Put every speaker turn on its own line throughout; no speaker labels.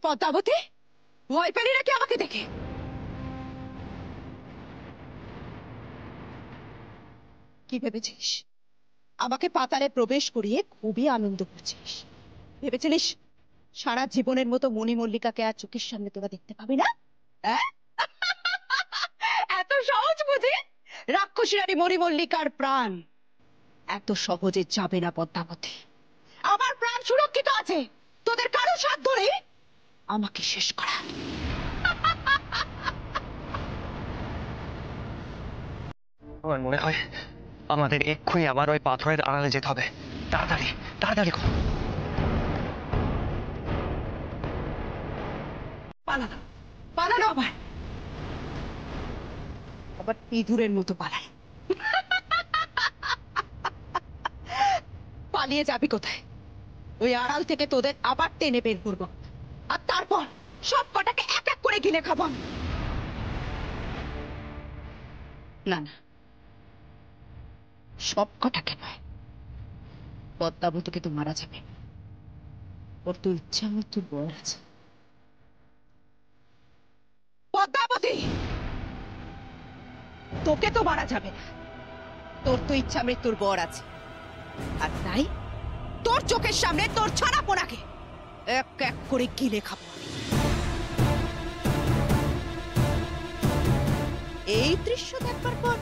পদ্মাবতী, ভয় পেলি নাকি আমাকে দেখে? কি ভেবেছিস আমাকে পাতালে প্রবেশ করিয়ে খুবই আনন্দ করছিস? ভেবেছিলিস সারা জীবনের মতো মণি মল্লিকাকে আর চোখের সামনে তোরা দেখতে পাবি না? এত সহজ বুঝি রাক্ষসী রানী মণি মল্লিকার প্রাণ? এত সহজে যাবে না পদ্মাবতী। আমার প্রাণ সুরক্ষিত আছে, তোদের কারো সাথ ধরে আমাকে শেষ করা।
আমার মনে হয় আমাদের এক্ষুনি আবার ওই পাথরের আড়ালে যেতে হবে। তাড়াতাড়ি তাড়াতাড়ি কর।
পালানো পালানো আবার আবার ইঁদুরের মতো পালায়। পালিয়ে যাবি কোথায়? ওই আড়াল থেকে তোদের আবার টেনে বের করবো, আর তারপর সব কটাকে এক এক করে গিলে খাবো। না না, সব কটাকে নয়, পদ্মাবতীকে তো মারা যাবে। ওর তো ইচ্ছা মৃত্যুর বর আছে। পদ্মাবতী, তোকে তো মারা যাবে না, তোর তো ইচ্ছা মৃত্যুর বর আছে, আর তাই তোর চোখের সামনে তোর ছানা পোনাকে এক এক করে গিলে খাবো। এই দৃশ্য দেখবার পর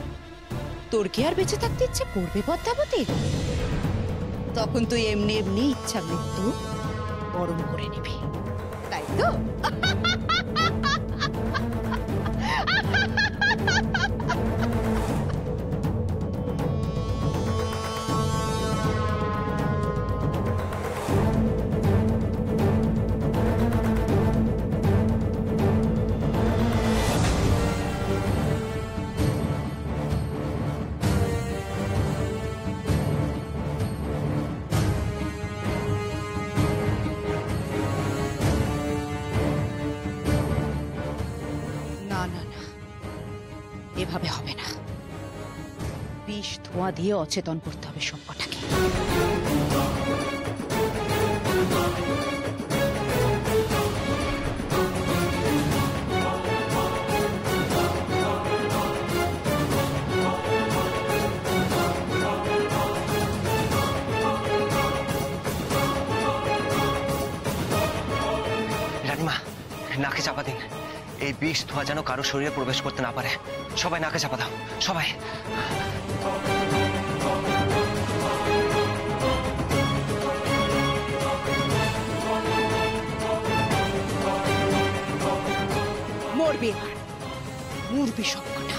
তোর কি আর বেঁচে থাকতে ইচ্ছে করবে পদ্মাবতী? তখন তুই এমনি এমনি ইচ্ছা মৃত্যু বরণ করে নিবি, তাই তো? এভাবে হবে না, বিষ ধোঁয়া দিয়ে অচেতন করতে হবে সবকটাকে।
রানীমা, নাকে চাপা দিন। এই বিষ ধোঁয়া যেন কারো শরীরে প্রবেশ করতে না পারে। সবাই নাকে চাপা দাও, সবাই।
মরবি এবার, মরবি সবকটা।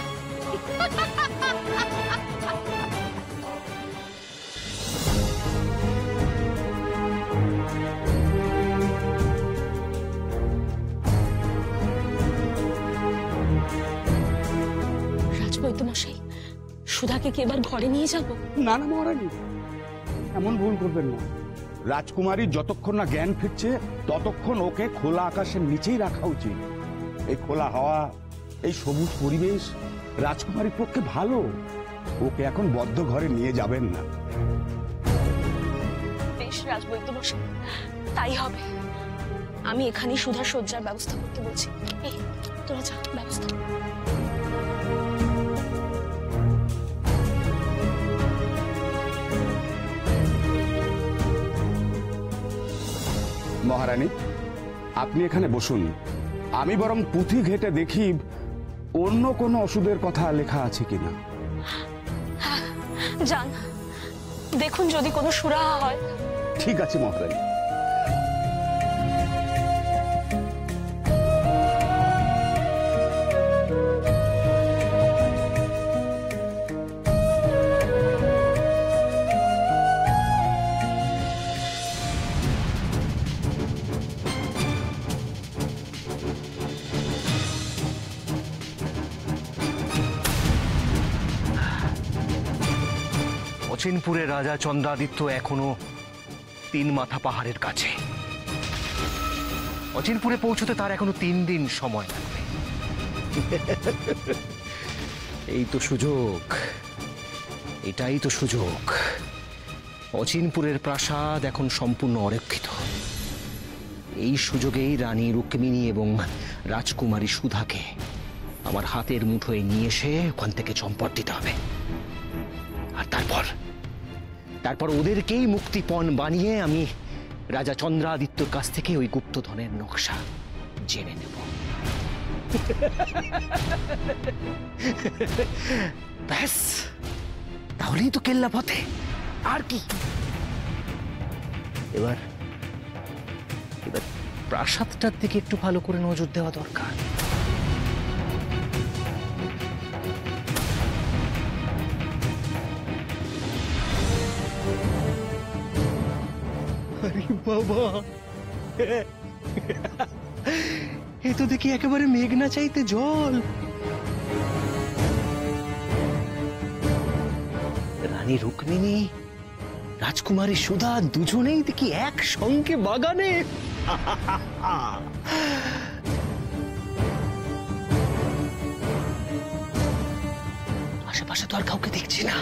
মশাই, সুধাকে কি এবার ঘরে নিয়ে যাব?
না না মহারানী, এমন ভুল করবেন না। রাজকুমারী যতক্ষণ না জ্ঞান ফিরছে ততক্ষণ ওকে খোলা আকাশের নিচেই রাখা উচিত। এই খোলা হাওয়া, এই সবুজ পরিবেশ রাজকুমারীর পক্ষে ভালো। ওকে এখন বদ্ধ ঘরে নিয়ে যাবেন না।
বেশ রাজবৈদ্য মশাই, তাই হবে। আমি এখানে সুধার শয্যার ব্যবস্থা করতে বলছি। এই তোরা যা, ব্যবস্থা।
মহারানী, আপনি এখানে বসুন। আমি বরং পুঁথি ঘেটে দেখি অন্য কোনো ওষুধের কথা লেখা আছে কিনা।
যান, দেখুন যদি কোনো সুরাহা হয়।
ঠিক আছে মহারানী।
অচিনপুরের রাজা চন্দ্রাদিত্য এখনো 3 মাথা পাহাড়ের কাছে। অচিনপুরে পৌঁছতে তার এখনো 3 দিন সময় লাগবে। এই তো সুযোগ, এটাই তো সুযোগ। অচিনপুরের প্রাসাদ এখন সম্পূর্ণ অরক্ষিত। এই সুযোগেই রানী রুক্মিণী এবং রাজকুমারী সুধাকে আমার হাতের মুঠোয় নিয়ে এসে ওখান থেকে চম্পট দিতে হবে। আর তারপর ওদেরকেই মুক্তিপণ বানিয়ে আমি রাজা চন্দ্রাদিত্যর কাছ থেকে ওই গুপ্তধনের নকশা জেনে নেব। ব্যাস, তাহলেই তো কেল্লা পথে। আর কি? এবার প্রাসাদটার দিকে একটু ভালো করে নজর দেওয়া দরকার। আরে বাবা, এ তো দেখি একেবারে মেঘনা চাইতে জল। রানী রুক্মিণী, রাজকুমারী সুধা দুজনেই দেখি একসঙ্গে বাগানে। আশেপাশে তো আর কাউকে দেখছি না।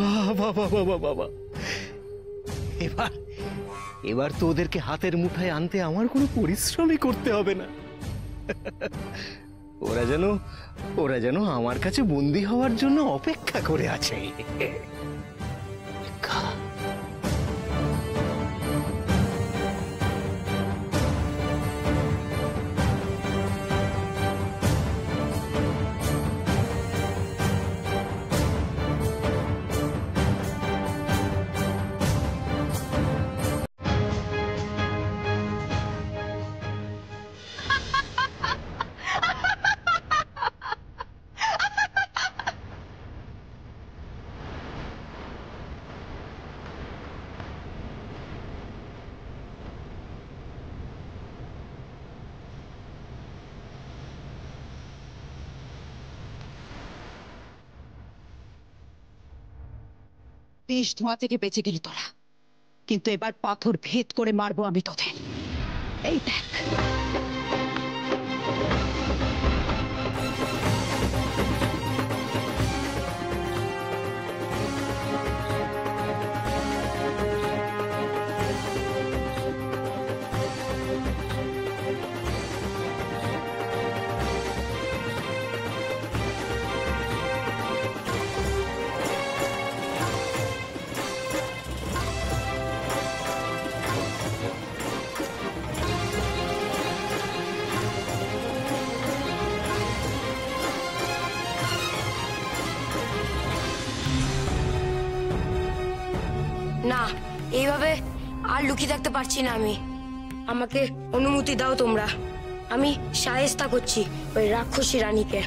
বাবা বাবা বাবা, এবার তো ওদেরকে হাতের মুঠায় আনতে আমার কোনো পরিশ্রমই করতে হবে না। ওরা যেন আমার কাছে বন্দী হওয়ার জন্য অপেক্ষা করে আছে।
বিষ ধোঁয়া থেকে বেঁচে গেলি তোরা, কিন্তু এবার পাথর ভেদ করে মারবো আমি তোদের। এই দেখ,
না, এইভাবে আর লুকিয়ে থাকতে পারছি না আমি। আমাকে অনুমতি দাও তোমরা। আমি শায়েস্তা করছি ওই রাক্ষসী রানীকে।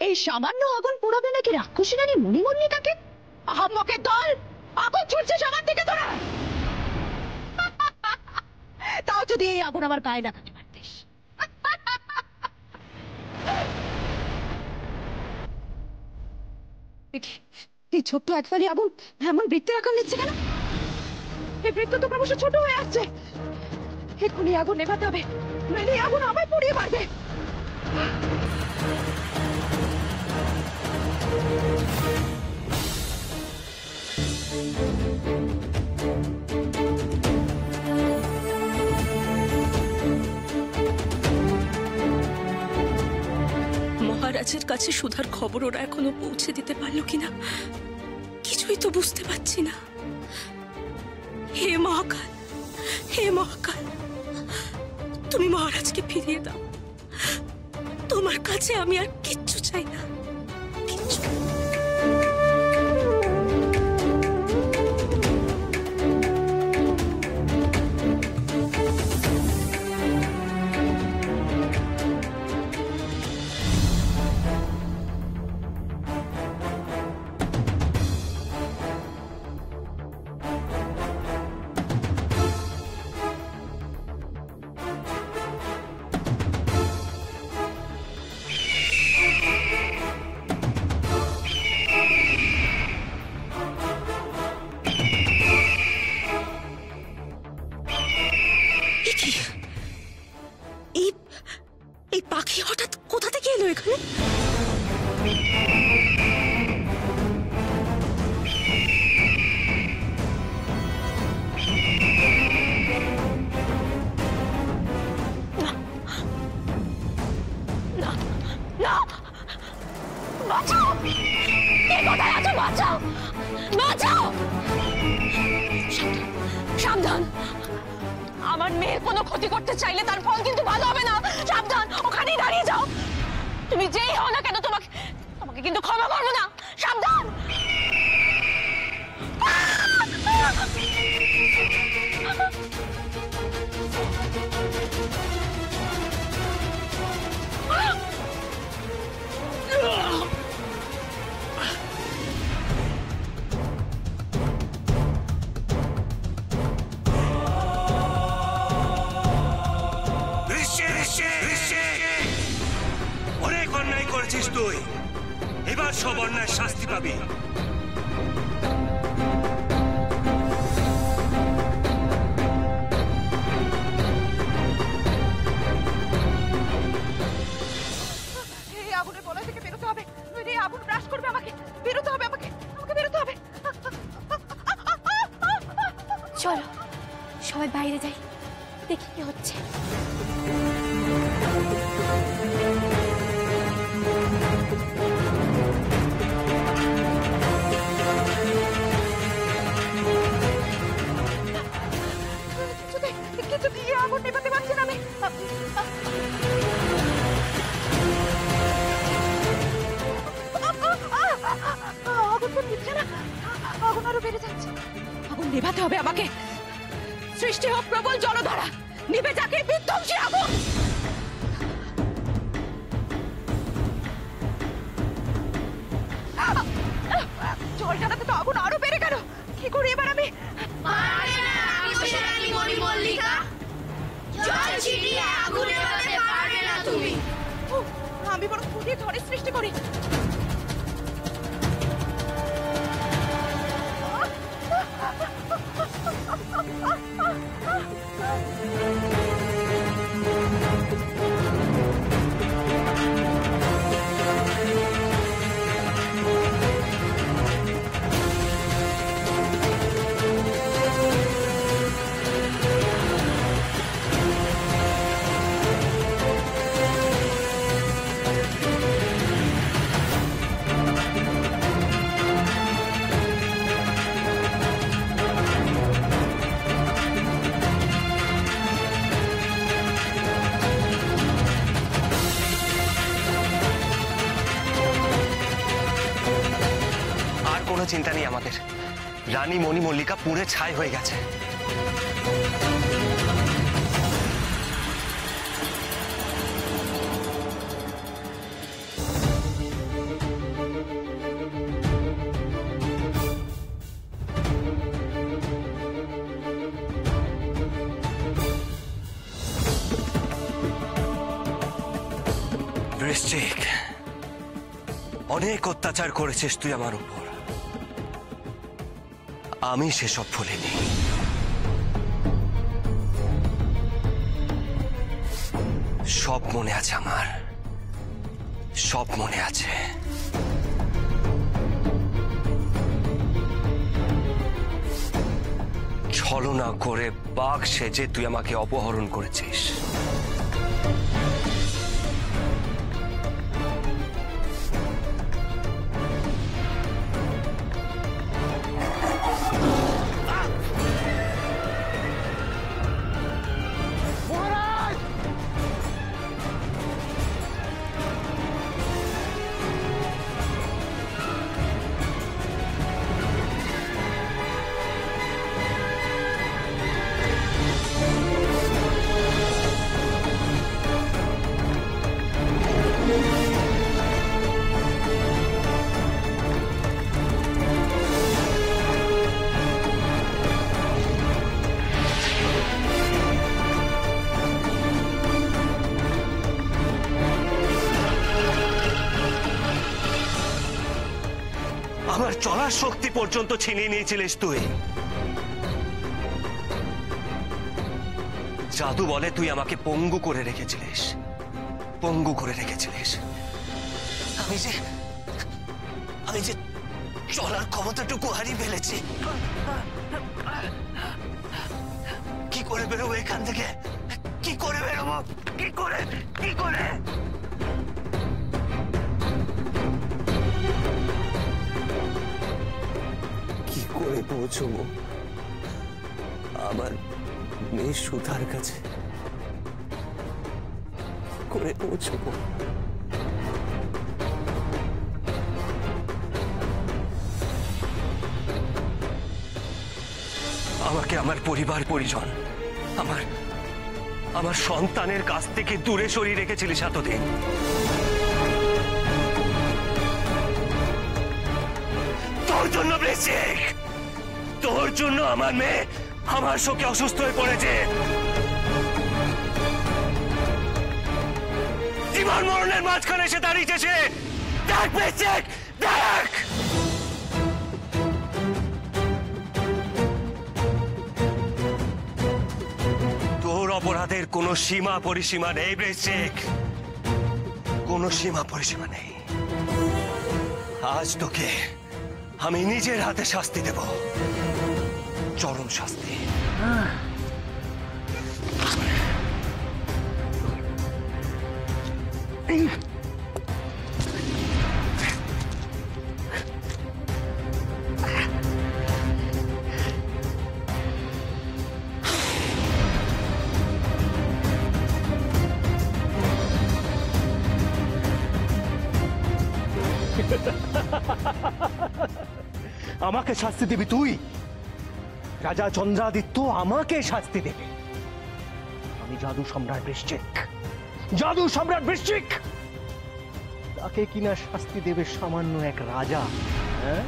এই সামান্য আগুন পোড়াবে নাকি রাক্ষসী রানী মণিমল্লিকাকে? আহাম্মকের দল, আগুন ছুটছে সামান থেকে তোরা। তাও যদি এই আগুন আমার গায়ে লাগাতে পারতিস। এই ছোট্ট একফালি আগুন এমন বৃত্তের আকার নিচ্ছে কেন? এই বৃত্ত তো ক্রমশ ছোট হয়ে আসছে। এক্ষুনি আগুন নেভাতে হবে, নইলে এই আগুন আমায় পুড়িয়ে মারবে।
মহারাজের কাছে সুধার খবর ওরা এখনো পৌঁছে দিতে পারলো কিনা কিছুই তো বুঝতে পারছি না। হে মহাকাল, হে মহাকাল, তুমি মহারাজকে ফিরিয়ে দাও। তোমার কাছে আমি আর কিচ্ছু চাই না, কিচ্ছু। কি এই এই পাখি হঠাৎ কোথা থেকে এলো এখানে? না না, বাঁচাও! কে কোথায় আছো? বাঁচাও, বাঁচাও! সাবধান, আমার মেয়ের কোনো ক্ষতি করতে চাইলে তার ফল কিন্তু ভালো হবে না। সাবধান, ওখানেই দাঁড়িয়ে যাও। তুমি যেই হও না কেন, তোমাকে তোমাকে কিন্তু ক্ষমা করবো না। সাবধান!
অনেক অন্যায় করেছিস তুই, এবার সব অন্যায় শাস্তি পাবি।
এই আগুনের বলয় থেকে বেরোতে হবে, নইলে এই আগুন গ্রাস করবে আমাকে। বেরোতে হবে আমাকে, আমাকে বেরোতে হবে।
চলো সবাই বাইরে যাই, দেখি কি হচ্ছে।
কিছুতে এই আগুন নেভাতে পারছি না আমি। আগুন তো নিচ্ছে না, আগুন আরো বেড়ে যাচ্ছে। আগুন নেভাতে হবে আমাকে। সৃষ্টি হোক প্রবল জলধারা, নিভে যাকে বিধ্বংসী আগুন। জল ঢালাতে তো আগুন আরো বেড়ে গেল। কি করি এবার আমি? আমি বরং ফুটিয়ে ঝড়ের সৃষ্টি করি।
কোনো চিন্তা নেই আমাদের, রানী মণি মল্লিকা পুড়ে ছাই হয়ে গেছে। বৃশ্চিক, অনেক অত্যাচার করেছিস তুই আমার উপর, আমি সেসব ভুলিনি। সব মনে আছে আমার, সব মনে আছে। ছলনা করে বাঘ সেজে তুই আমাকে অপহরণ করেছিস। আমার চলার শক্তি পর্যন্ত ছিনিয়ে নিয়েছিলিস তুই। জাদু বলে তুই আমাকে পঙ্গু করে রেখেছিলিস, পঙ্গু করে রেখেছিলিস। আমি যে চলার ক্ষমতাটুকু হারিয়ে ফেলেছি। কি করে বেরোবো এখান থেকে? কি করে বেরোবো? কি করে কি করে পৌঁছবো আমার মেয়ে সুধার কাছে? কি করে পৌঁছবো? আমাকে আমার পরিবার পরিজন, আমার সন্তানের কাছ থেকে দূরে সরিয়ে রেখেছিলিস এতদিন। তোর জন্য বৃশ্চিক, তোর জন্য আমার মেয়ে আমার শোকে অসুস্থ হয়ে পড়েছে। জীবন মরণের মাঝখানে এসে দাঁড়িয়েছে সে। দেখ বৃশ্চিক, দেখ। অপরাধের কোনো সীমা পরিসীমা নেই বৃশ্চিক, কোনো সীমা পরিসীমা নেই। আজ তোকে আমি নিজের হাতে শাস্তি দেব, চরম শাস্তি।
আমাকে শাস্তি দিবি তুই? রাজা চন্দ্রাদিত্য আমাকে শাস্তি দেবে? আমি জাদু সম্রাট বৃশ্চিক, জাদু সম্রাট বৃশ্চিক, তাকে কিনা শাস্তি দেবে সামান্য এক রাজা? হ্যাঁ?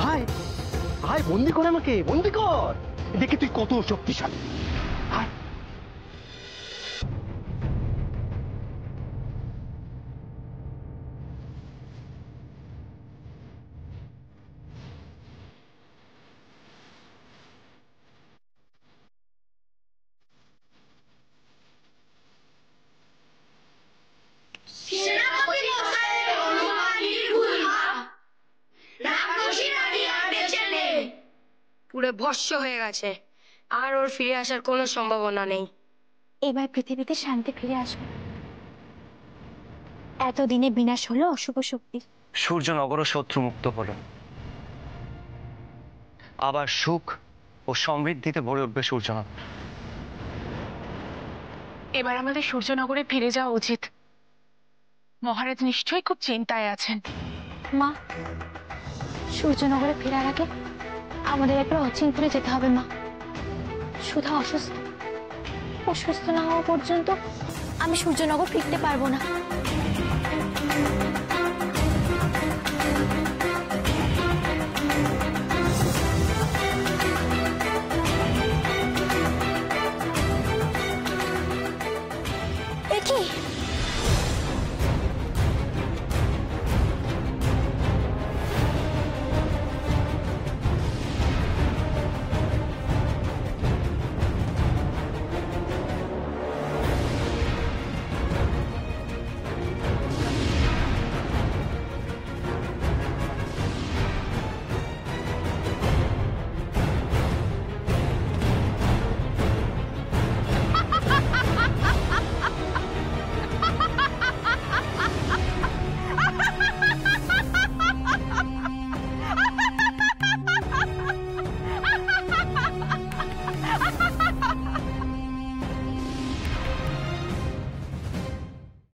আয় আয়, বন্দি কর আমাকে, বন্দি কর, দেখি তুই কত শক্তিশালী। আয়।
পুরো ভস্ম হয়ে গেছে, আর ওর ফিরে আসার কোনো সম্ভাবনা নেই।
এবার পৃথিবীতে শান্তি ফিরে আসবে। এতদিনে বিনাশ হলো অশুভ শক্তি।
সূর্যনগর শত্রুমুক্ত হলো, আবার সুখ ও সমৃদ্ধিতে ভরে উঠবে সূর্যনগর।
এবার আমাদের সূর্যনগরে ফিরে যাওয়া উচিত। মহারাজ নিশ্চয়ই খুব চিন্তায় আছেন।
মা, সূর্যনগরে ফেরার আগে আমাদের একবার অচিনপুরে যেতে হবে মা। সুধা অসুস্থ, অসুস্থ না হওয়া পর্যন্ত আমি সূর্যনগর ফিরতে পারবো না।